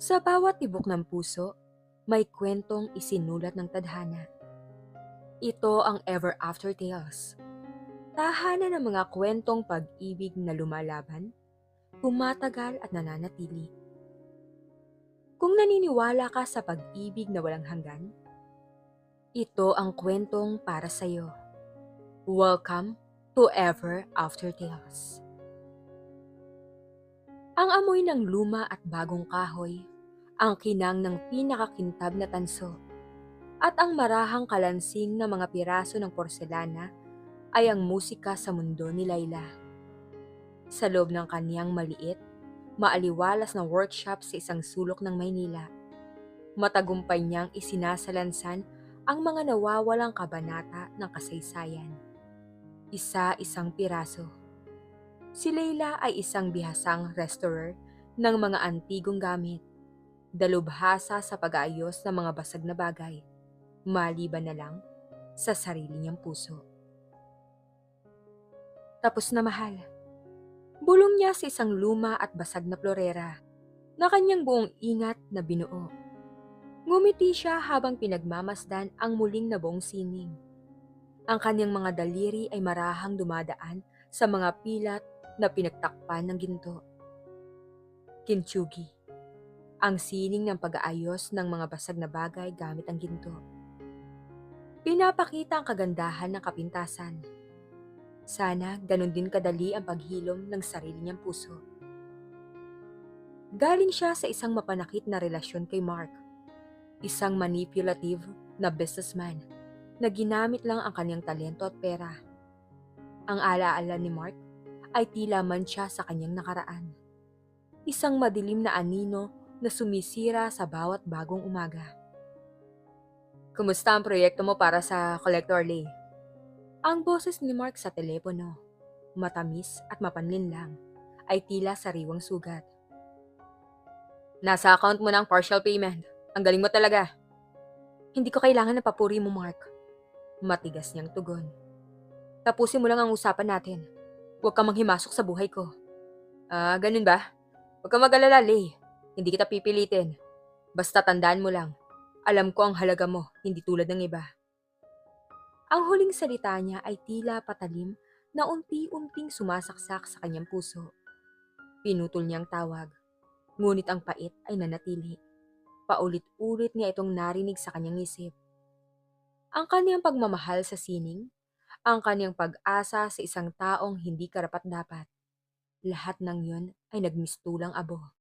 Sa bawat tibok ng puso, may kwentong isinulat ng tadhana. Ito ang Ever After Tales. Tahanan ng mga kwentong pag-ibig na lumalaban, tumatagal at nananatili. Kung naniniwala ka sa pag-ibig na walang hanggan, ito ang kwentong para sa iyo. Welcome to Ever After Tales. Ang amoy ng luma at bagong kahoy, ang kinang ng pinakakintab na tanso, at ang marahang kalansing ng mga piraso ng porselana ay ang musika sa mundo ni Layla. Sa loob ng kaniyang maliit, maaliwalas na workshop sa isang sulok ng Maynila, matagumpay niyang isinasalansan ang mga nawawalang kabanata ng kasaysayan. Isa-isang piraso. Si Layla ay isang bihasang restorer ng mga antigong gamit, dalubhasa sa pag-aayos ng mga basag na bagay, maliban na lang sa sarili niyang puso. Tapos na mahal. Bulong niya sa isang luma at basag na florera na kanyang buong ingat na binuo. Ngumiti siya habang pinagmamasdan ang muling nabuong sining. Ang kanyang mga daliri ay marahang dumadaan sa mga pilat na pinagtakpan ng ginto. Kintsugi, ang sining ng pag-aayos ng mga basag na bagay gamit ang ginto. Pinapakita ang kagandahan ng kapintasan. Sana ganun din kadali ang paghilom ng sarili niyang puso. Galing siya sa isang mapanakit na relasyon kay Mark, isang manipulative na businessman na ginamit lang ang kanyang talento at pera. Ang alaala ni Mark ay tila mantsa sa kanyang nakaraan. Isang madilim na anino na sumisira sa bawat bagong umaga. Kumusta ang proyekto mo para sa Collector Lay? Ang boses ni Mark sa telepono, matamis at mapanlinlang, ay tila sariwang sugat. Nasa account mo na ang partial payment. Ang galing mo talaga. Hindi ko kailangan ng papuri mo, Mark. Matigas niyang tugon. Tapusin mo lang ang usapan natin. Huwag kang manghimasok sa buhay ko. Ganun ba? Huwag kang mag-alala, Lay. Hindi kita pipilitin. Basta tandaan mo lang, alam ko ang halaga mo, hindi tulad ng iba. Ang huling salita niya ay tila patalim na unti-unting sumasaksak sa kanyang puso. Pinutol niyang tawag, ngunit ang pait ay nanatili. Paulit-ulit niya itong narinig sa kanyang isip. Ang kanyang pagmamahal sa sining, ang kanyang pag-asa sa isang taong hindi karapat-dapat. Lahat ng yun ay nagmistulang abo.